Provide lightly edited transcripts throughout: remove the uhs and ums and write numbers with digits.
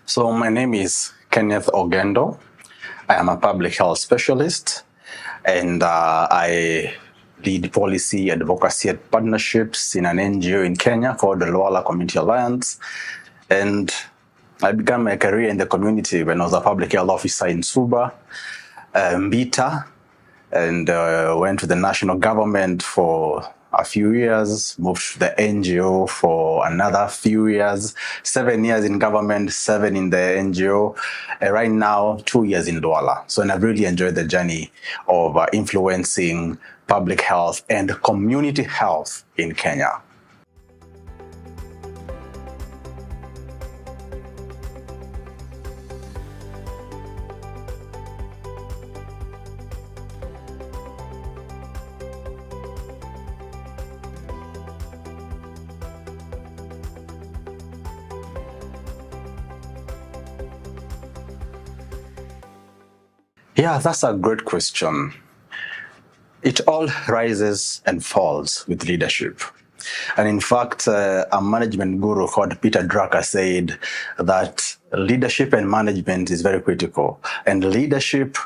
So my name is Kenneth Ogendo. I am a public health specialist, and I lead policy advocacy and partnerships in an NGO in Kenya called the Luala Community Alliance. And I began my career in the community when I was a public health officer in Suba, Mbita, and went to the national government for a few years, moved to the NGO for another few years, 7 years in government, 7 in the NGO, and right now 2 years in Luala. So, and I've really enjoyed the journey of influencing public health and community health in Kenya. Yeah, that's a great question. It all rises and falls with leadership. And in fact, a management guru called Peter Drucker said that leadership and management is very critical. And leadership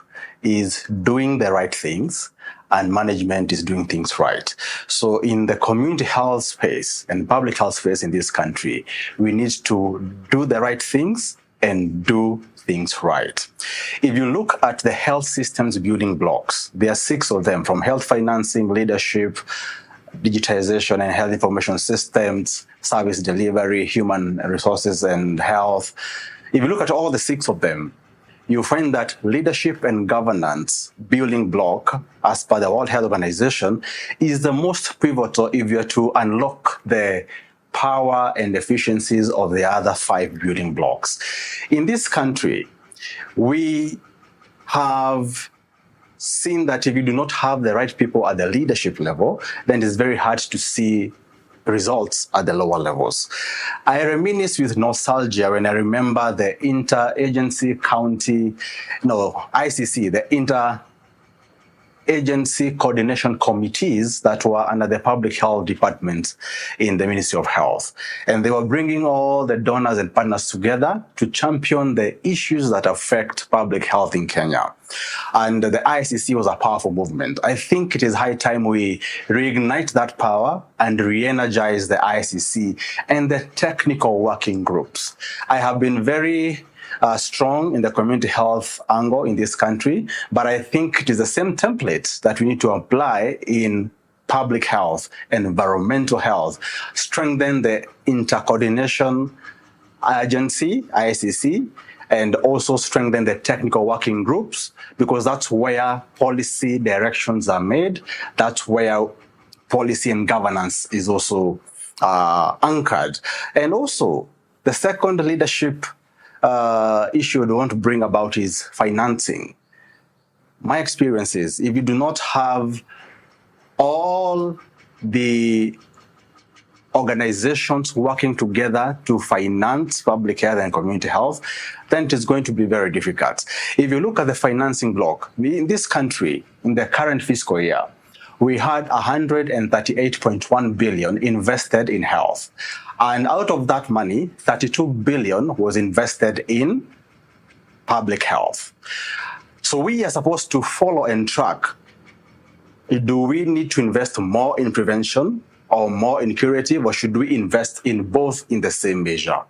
is doing the right things, and management is doing things right. So in the community health space and public health space in this country, we need to do the right things and do things right. If you look at the health systems building blocks, there are 6 of them, from health financing, leadership, digitization and health information systems, service delivery, human resources and health. If you look at all the 6 of them, you find that leadership and governance building block, as per the World Health Organization, is the most pivotal if you are to unlock the power and efficiencies of the other 5 building blocks. In this country, we have seen that if you do not have the right people at the leadership level, then it's very hard to see results at the lower levels. I reminisce with nostalgia when I remember the ICC, the Inter-Agency Coordination Committees that were under the Public Health Department in the Ministry of Health. And they were bringing all the donors and partners together to champion the issues that affect public health in Kenya. And the ICC was a powerful movement. I think it is high time we reignite that power and re-energize the ICC and the technical working groups. I have been very strong in the community health angle in this country, but I think it is the same template that we need to apply in public health and environmental health. Strengthen the intercoordination agency, ICC, and also strengthen the technical working groups, because that's where policy directions are made. That's where policy and governance is also anchored. And also, the second leadership issue we want to bring about is financing. My experience is, if you do not have all the organizations working together to finance public health and community health, then it is going to be very difficult. If you look at the financing block, in this country, in the current fiscal year, we had 138.1 billion invested in health. And out of that money, 32 billion was invested in public health. So we are supposed to follow and track. Do we need to invest more in prevention or more in curative, or should we invest in both in the same measure?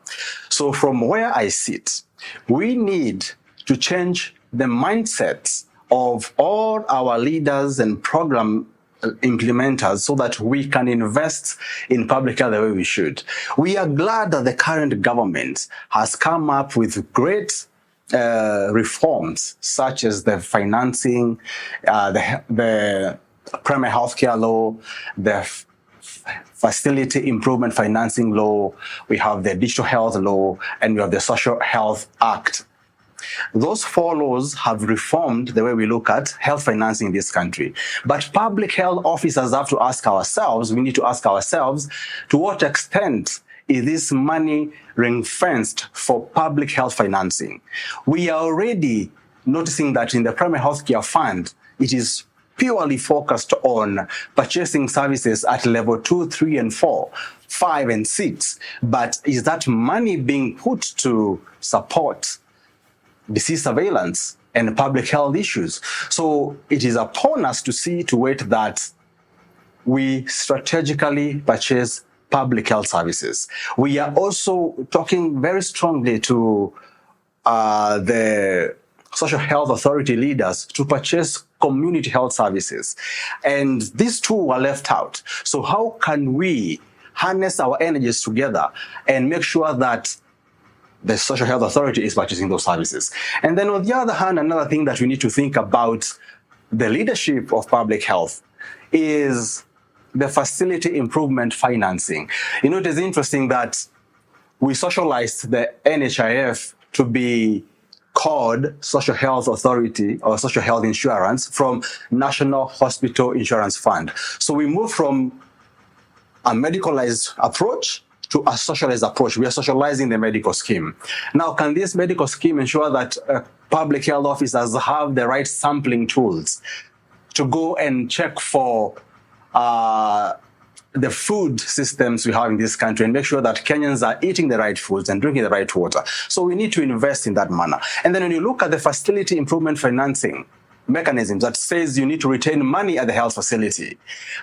So from where I sit, we need to change the mindsets of all our leaders and program implementers so that we can invest in public health the way we should. We are glad that the current government has come up with great reforms, such as the financing, the primary healthcare law, the facility improvement financing law, we have the digital health law, and we have the Social Health Act. Those 4 laws have reformed the way we look at health financing in this country. But public health officers have to ask ourselves, we need to ask ourselves, to what extent is this money ring-fenced for public health financing? We are already noticing that in the primary healthcare fund, it is purely focused on purchasing services at level 2, 3, and 4, 5, and 6. But is that money being put to support disease surveillance and public health issues? So it is upon us to see to it that we strategically purchase public health services. We are also talking very strongly to the social health authority leaders to purchase community health services. And these two were left out. So how can we harness our energies together and make sure that the social health authority is purchasing those services? And then on the other hand, another thing that we need to think about the leadership of public health is the facility improvement financing. You know, it is interesting that we socialized the NHIF to be called Social Health Authority or Social Health Insurance from National Hospital Insurance Fund. So we moved from a medicalized approach to a socialized approach. We are socializing the medical scheme. Now, can this medical scheme ensure that public health officers have the right sampling tools to go and check for the food systems we have in this country and make sure that Kenyans are eating the right foods and drinking the right water? So we need to invest in that manner. And then when you look at the facility improvement financing mechanisms that says you need to retain money at the health facility,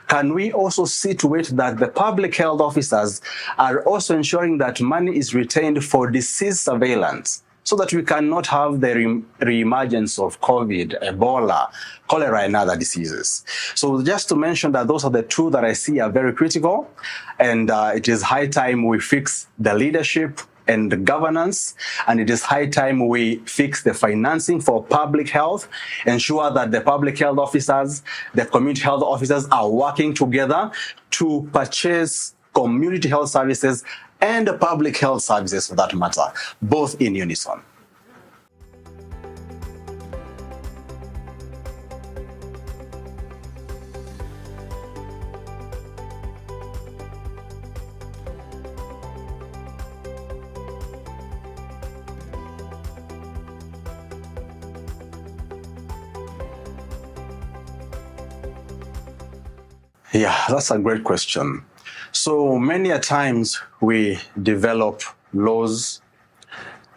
can we also see to it that the public health officers are also ensuring that money is retained for disease surveillance, so that we cannot have the re-emergence of COVID, Ebola, cholera, and other diseases? So just to mention that those are the two that I see are very critical, and it is high time we fix the leadership and the governance, and it is high time we fix the financing for public health, ensure that the public health officers, the community health officers are working together to purchase community health services and public health services for that matter, both in unison. Yeah, that's a great question. So many a times we develop laws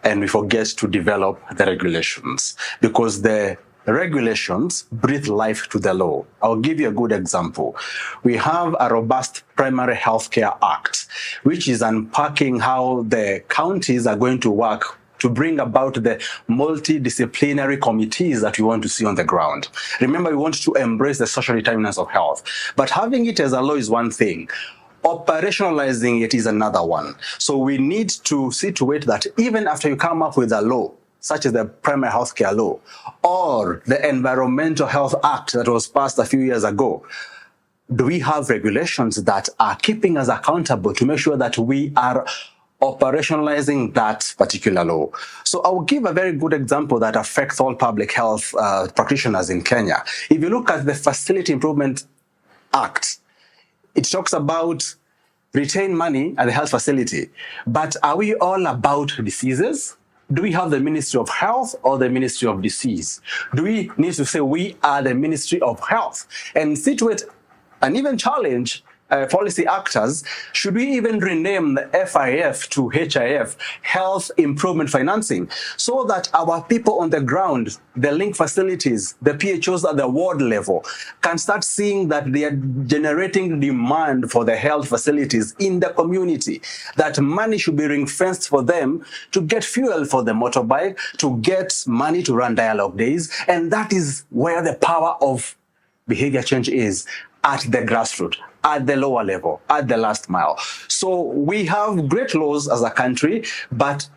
and we forget to develop the regulations, because the regulations breathe life to the law. I'll give you a good example. We have a robust Primary Healthcare Act, which is unpacking how the counties are going to work to bring about the multidisciplinary committees that we want to see on the ground. Remember, we want to embrace the social determinants of health, but having it as a law is one thing. Operationalizing it is another one. So we need to see to it that even after you come up with a law, such as the Primary Healthcare Law or the Environmental Health Act that was passed a few years ago, do we have regulations that are keeping us accountable to make sure that we are operationalizing that particular law? So I will give a very good example that affects all public health practitioners in Kenya. If you look at the Facility Improvement Act, it talks about retain money at the health facility. But are we all about diseases? Do we have the Ministry of Health or the Ministry of Disease? Do we need to say we are the Ministry of Health and see to it and even challenge policy actors? Should we even rename the FIF to HIF, Health Improvement Financing, so that our people on the ground, the link facilities, the PHOs at the ward level, can start seeing that they are generating demand for the health facilities in the community, that money should be ring-fenced for them to get fuel for the motorbike, to get money to run dialogue days, and that is where the power of behavior change is, at the grassroots, at the lower level, at the last mile. So we have great laws as a country, but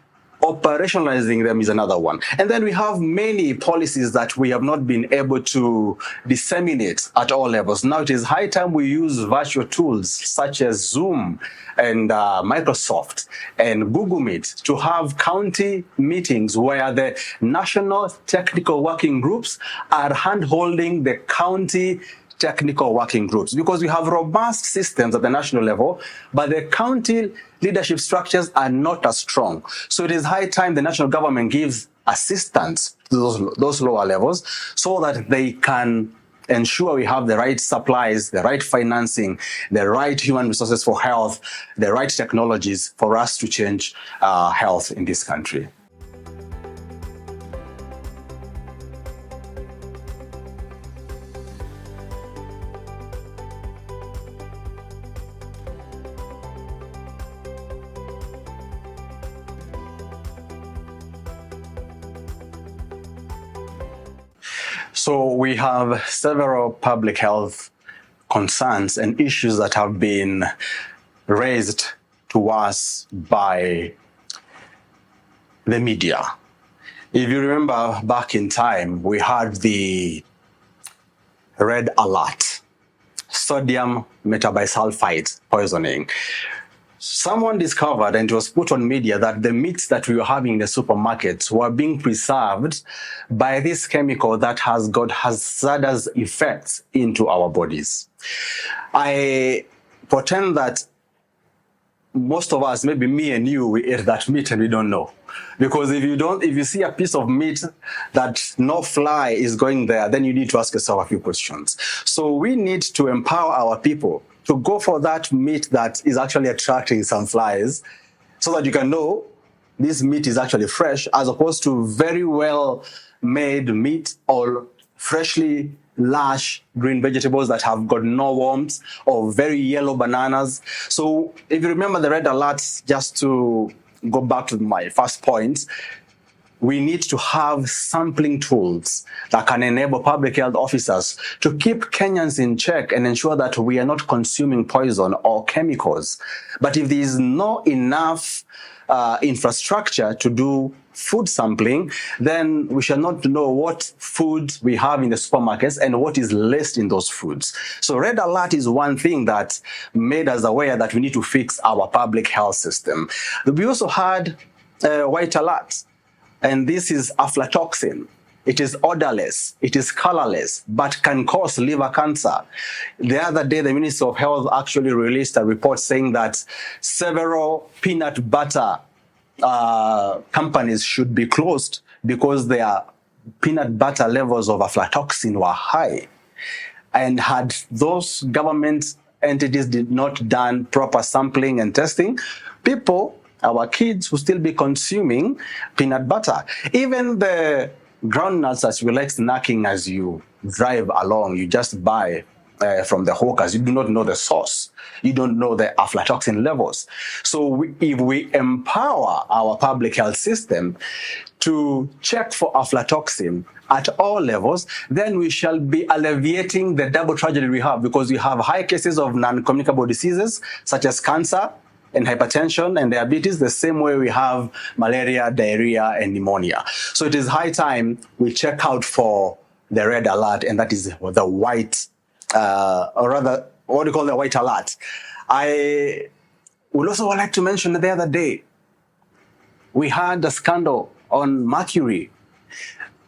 operationalizing them is another one. And then we have many policies that we have not been able to disseminate at all levels. Now it is high time we use virtual tools such as Zoom and Microsoft and Google Meet to have county meetings where the national technical working groups are hand-holding the county technical working groups, because we have robust systems at the national level, but the county leadership structures are not as strong. So it is high time the national government gives assistance to those lower levels so that they can ensure we have the right supplies, the right financing, the right human resources for health, the right technologies for us to change health in this country. So we have several public health concerns and issues that have been raised to us by the media. If you remember back in time, we had the red alert, sodium metabisulfite poisoning. Someone discovered, and it was put on media, that the meats that we were having in the supermarkets were being preserved by this chemical that has got hazardous effects into our bodies. I pretend that most of us, maybe me and you, we ate that meat and we don't know. Because if you see a piece of meat that no fly is going there, then you need to ask yourself a few questions. So we need to empower our people to go for that meat that is actually attracting some flies, so that you can know this meat is actually fresh, as opposed to very well made meat or freshly lush green vegetables that have got no worms, or very yellow bananas. So if you remember the red alerts, just to go back to my first point, we need to have sampling tools that can enable public health officers to keep Kenyans in check and ensure that we are not consuming poison or chemicals. But if there is not enough infrastructure to do food sampling, then we shall not know what food we have in the supermarkets and what is laced in those foods. So red alert is one thing that made us aware that we need to fix our public health system. We also had white alert. And this is aflatoxin. It is odorless, it is colorless, but can cause liver cancer. The other day, the Minister of Health actually released a report saying that several peanut butter companies should be closed because their peanut butter levels of aflatoxin were high. And had those government entities did not done proper sampling and testing, our kids will still be consuming peanut butter. Even the groundnuts that you like snacking as you drive along, you just buy from the hawkers. You do not know the source. You don't know the aflatoxin levels. So if we empower our public health system to check for aflatoxin at all levels, then we shall be alleviating the double tragedy we have, because we have high cases of non-communicable diseases such as cancer and hypertension and diabetes, the same way we have malaria, diarrhea, and pneumonia. So it is high time we check out for the red alert, and that is the white, or rather, what do you call the white alert? I would also like to mention the other day, we had a scandal on mercury.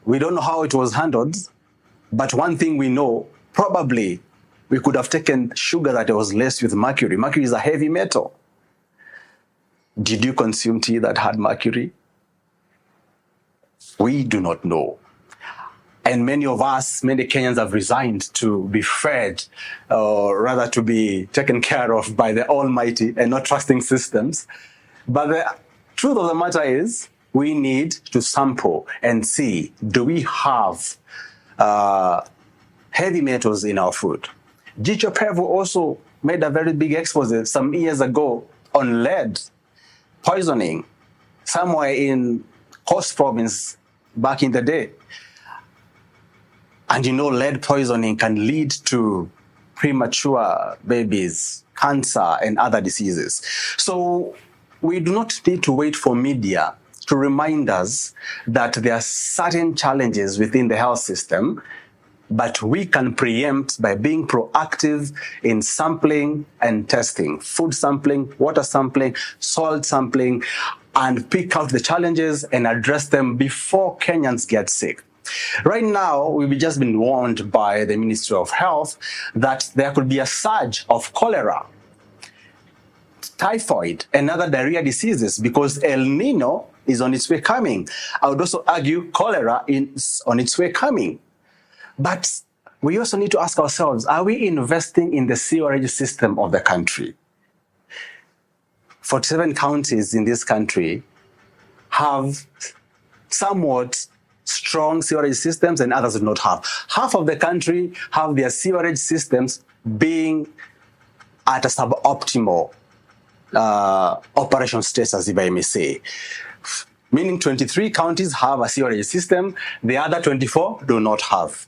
We don't know how it was handled, but one thing we know, probably we could have taken sugar that was laced with mercury. Mercury is a heavy metal. Did you consume tea that had mercury? We do not know. And many of us, many Kenyans have resigned to be fed, or rather to be taken care of by the Almighty and not trusting systems. But the truth of the matter is, we need to sample and see, do we have heavy metals in our food? Jicho Pevu also made a very big expose some years ago on lead poisoning somewhere in Coast Province back in the day. And you know, lead poisoning can lead to premature babies, cancer, and other diseases. So we do not need to wait for media to remind us that there are certain challenges within the health system, but we can preempt by being proactive in sampling and testing, food sampling, water sampling, salt sampling, and pick out the challenges and address them before Kenyans get sick. Right now, we've just been warned by the Ministry of Health that there could be a surge of cholera, typhoid, and other diarrhea diseases because El Nino is on its way coming. I would also argue cholera is on its way coming. But we also need to ask ourselves, are we investing in the sewerage system of the country? 47 counties in this country have somewhat strong sewerage systems and others do not have. Half of the country have their sewerage systems being at a suboptimal operation status, if I may say. Meaning 23 counties have a sewerage system, the other 24 do not have.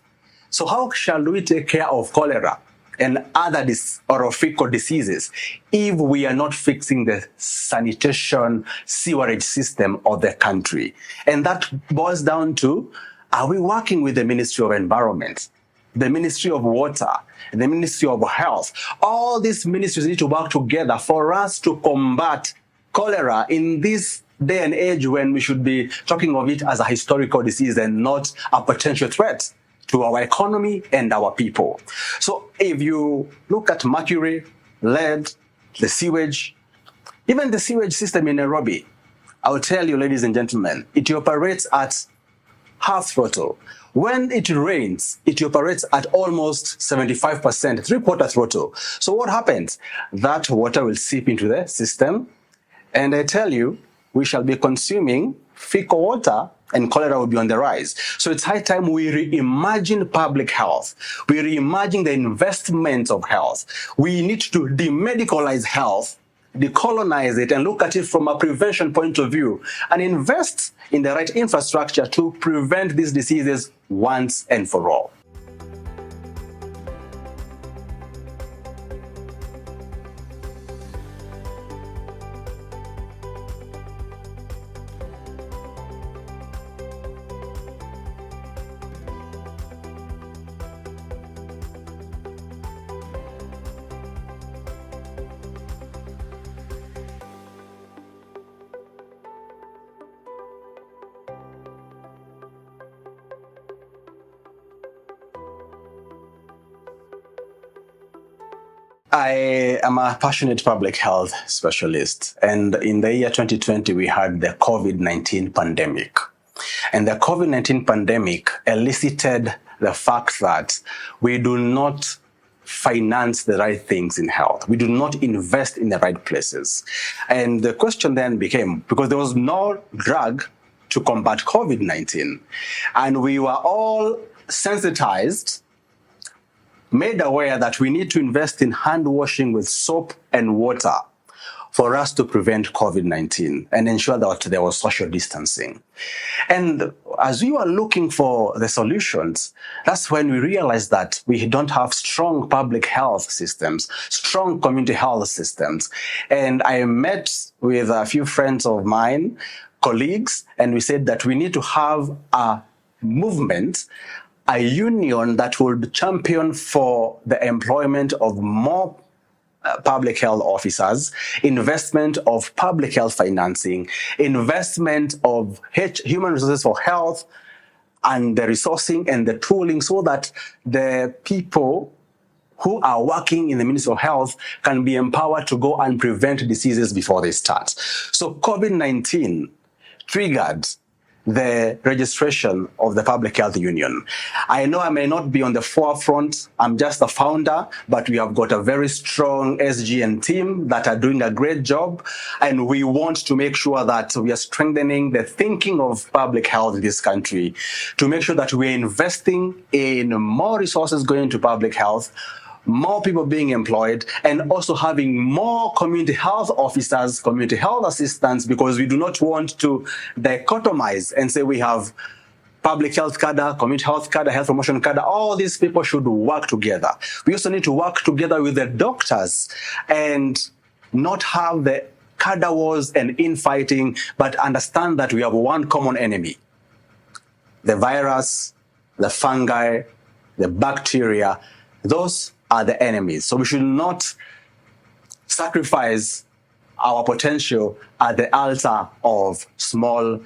So how shall we take care of cholera and other orophycal diseases if we are not fixing the sanitation sewerage system of the country? And that boils down to, are we working with the Ministry of Environment, the Ministry of Water, the Ministry of Health? All these ministries need to work together for us to combat cholera in this day and age when we should be talking of it as a historical disease and not a potential threat to our economy and our people. So if you look at mercury, lead, the sewage, even the sewage system in Nairobi, I will tell you, ladies and gentlemen, it operates at half throttle. When it rains, it operates at almost 75%, three-quarter throttle. So what happens? That water will seep into the system, and I tell you, we shall be consuming fecal water and cholera will be on the rise. So it's high time we reimagine public health. We reimagine the investment of health. We need to demedicalize health, decolonize it, and look at it from a prevention point of view and invest in the right infrastructure to prevent these diseases once and for all. I am a passionate public health specialist, and in the year 2020, we had the COVID-19 pandemic. And the COVID-19 pandemic elicited the fact that we do not finance the right things in health. We do not invest in the right places. And the question then became, because there was no drug to combat COVID-19, and we were all sensitized, made aware that we need to invest in hand washing with soap and water for us to prevent COVID-19 and ensure that there was social distancing. And as we were looking for the solutions, that's when we realized that we don't have strong public health systems, strong community health systems. And I met with a few friends of mine, colleagues, and we said that we need to have a movement, a union that would champion for the employment of more public health officers, investment of public health financing, investment of human resources for health, and the resourcing and the tooling so that the people who are working in the Ministry of Health can be empowered to go and prevent diseases before they start. So COVID-19 triggered the registration of the Public Health Union. I know I may not be on the forefront, I'm just a founder, but we have got a very strong SGN team that are doing a great job, and we want to make sure that we are strengthening the thinking of public health in this country, to make sure that we're investing in more resources going to public health, more people being employed, and also having more community health officers, community health assistants, because we do not want to dichotomize and say we have public health cadre, community health cadre, health promotion cadre. All these people should work together. We also need to work together with the doctors and not have the cadre wars and infighting, but understand that we have one common enemy: the virus, the fungi, the bacteria. Those are the enemies. So we should not sacrifice our potential at the altar of small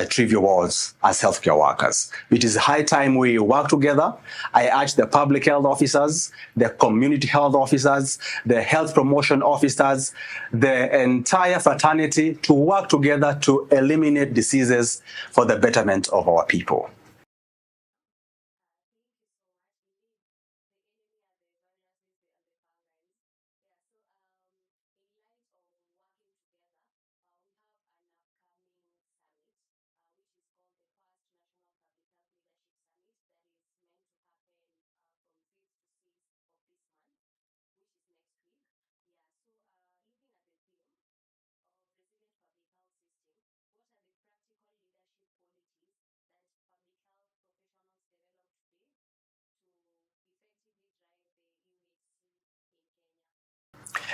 trivial wars as healthcare workers. It is high time we work together. I urge the public health officers, the community health officers, the health promotion officers, the entire fraternity to work together to eliminate diseases for the betterment of our people.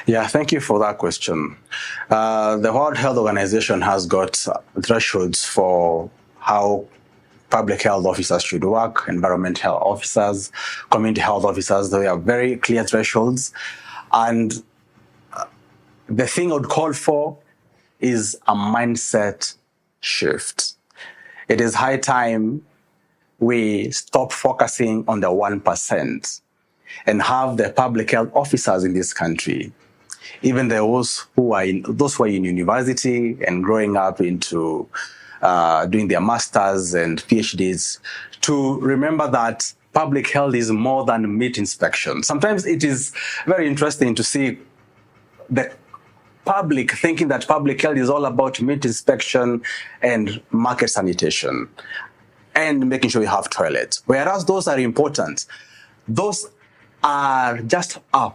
Yeah, thank you for that question. The World Health Organization has got thresholds for how public health officers should work, environmental health officers, community health officers. They have very clear thresholds. And the thing I would call for is a mindset shift. It is high time we stop focusing on the 1% and have the public health officers in this country, even those who are in university and growing up into doing their masters and PhDs, to remember that public health is more than meat inspection. Sometimes it is very interesting to see the public thinking that public health is all about meat inspection and market sanitation and making sure we have toilets. Whereas those are important. Those are just a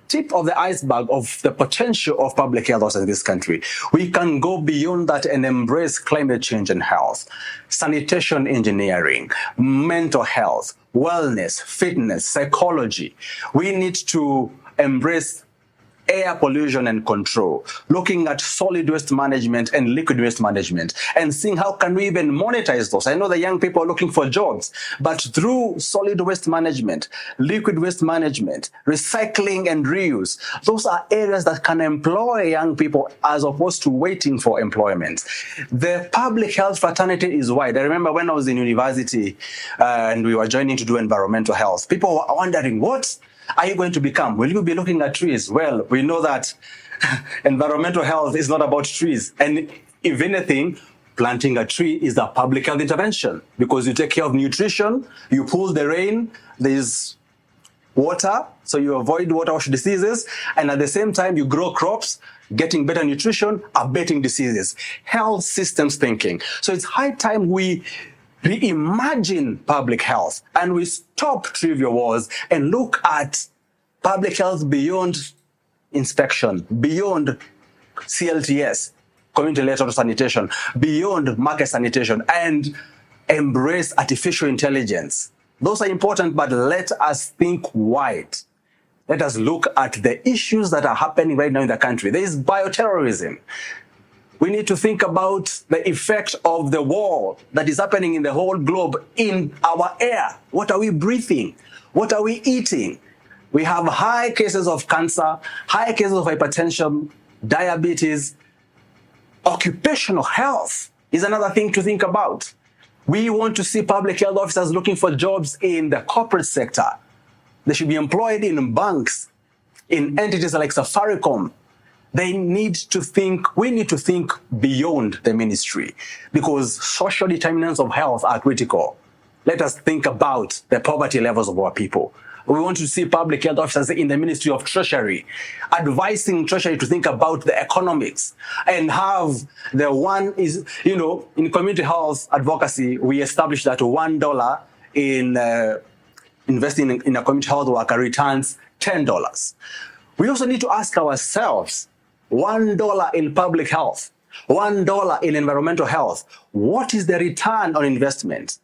tip of the iceberg of the potential of public health in this country. We can go beyond that and embrace climate change and health, sanitation engineering, mental health, wellness, fitness, psychology. We need to embrace air pollution and control, looking at solid waste management and liquid waste management, and seeing how can we even monetize those. I know the young people are looking for jobs, but through solid waste management, liquid waste management, recycling and reuse, those are areas that can employ young people as opposed to waiting for employment. The public health fraternity is wide. I remember when I was in university and we were joining to do environmental health, people were wondering, what are you going to become? Will you be looking at trees? Well, we know that environmental health is not about trees. And if anything, planting a tree is a public health intervention because you take care of nutrition, you pull the rain, there's water, so you avoid water-wash diseases, and at the same time, you grow crops, getting better nutrition, abating diseases. Health systems thinking. So it's high time we reimagine public health and we stop trivial wars and look at public health beyond inspection, beyond CLTS, community lateral sanitation, beyond market sanitation, and embrace artificial intelligence. Those are important, but let us think wide. Let us look at the issues that are happening right now in the country. There is bioterrorism. We need to think about the effect of the war that is happening in the whole globe in our air. What are we breathing? What are we eating? We have high cases of cancer, high cases of hypertension, diabetes. Occupational health is another thing to think about. We want to see public health officers looking for jobs in the corporate sector. They should be employed in banks, in entities like Safaricom. We need to think beyond the ministry because social determinants of health are critical. Let us think about the poverty levels of our people. We want to see public health officers in the Ministry of Treasury, advising Treasury to think about the economics and have the one is, in community health advocacy, we established that $1 in investing in a community health worker returns $10. We also need to ask ourselves, $1 in public health, $1 in environmental health, what is the return on investment?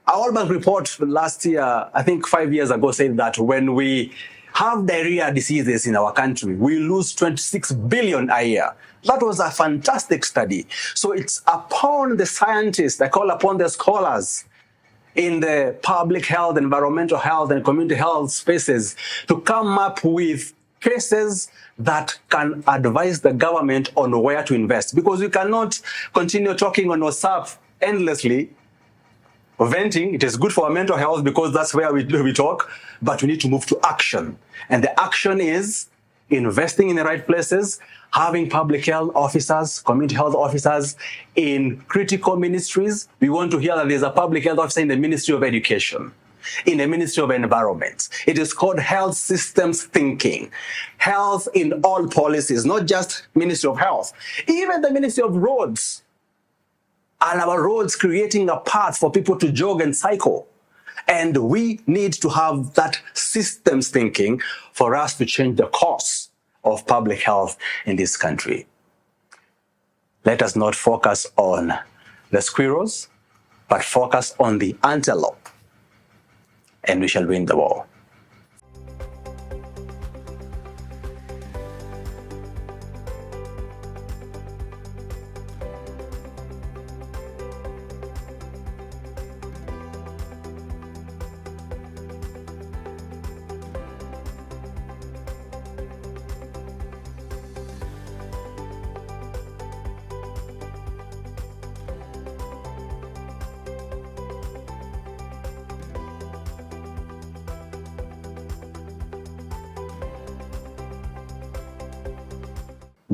Our World Bank report last year, I think 5 years ago, said that when we have diarrhea diseases in our country, we lose 26 billion a year. That was a fantastic study. So it's upon the scientists, I call upon the scholars in the public health, environmental health, and community health spaces to come up with cases that can advise the government on where to invest. Because we cannot continue talking on WhatsApp endlessly, venting. It is good for our mental health because that's where we talk, but we need to move to action. And the action is investing in the right places, having public health officers, community health officers in critical ministries. We want to hear that there's a public health officer in the Ministry of Education, in the Ministry of Environment. It is called health systems thinking. Health in all policies, not just Ministry of Health, even the Ministry of Roads. And our roads creating a path for people to jog and cycle. And we need to have that systems thinking for us to change the course of public health in this country. Let us not focus on the squirrels, but focus on the antelope, and we shall win the war.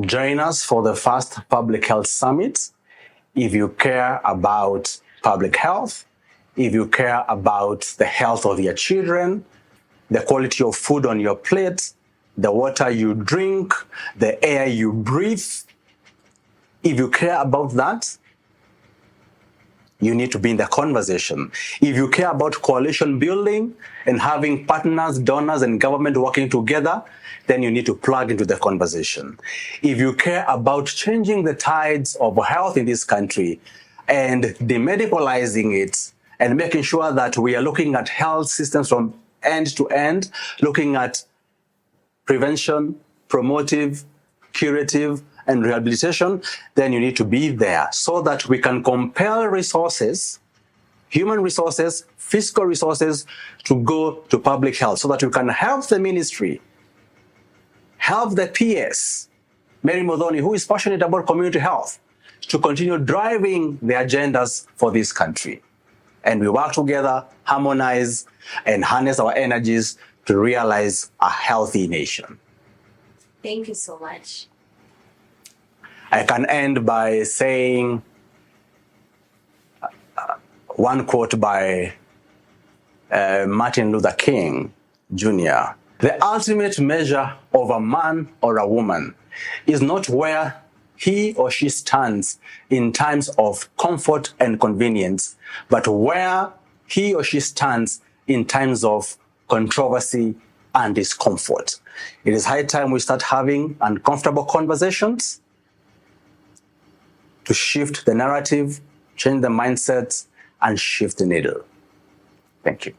Join us for the first Public Health Summit. If you care about public health, if you care about the health of your children, the quality of food on your plate, the water you drink, the air you breathe, if you care about that, you need to be in the conversation. If you care about coalition building and having partners, donors, and government working together, then you need to plug into the conversation. If you care about changing the tides of health in this country and demedicalizing it and making sure that we are looking at health systems from end to end, looking at prevention, promotive, curative, and rehabilitation, then you need to be there so that we can compel resources, human resources, fiscal resources, to go to public health so that we can help the ministry, help the PS, Mary Muthoni, who is passionate about community health, to continue driving the agendas for this country. And we work together, harmonize, and harness our energies to realize a healthy nation. Thank you so much. I can end by saying one quote by Martin Luther King Jr. The ultimate measure of a man or a woman is not where he or she stands in times of comfort and convenience, but where he or she stands in times of controversy and discomfort. It is high time we start having uncomfortable conversations to shift the narrative, change the mindsets, and shift the needle. Thank you.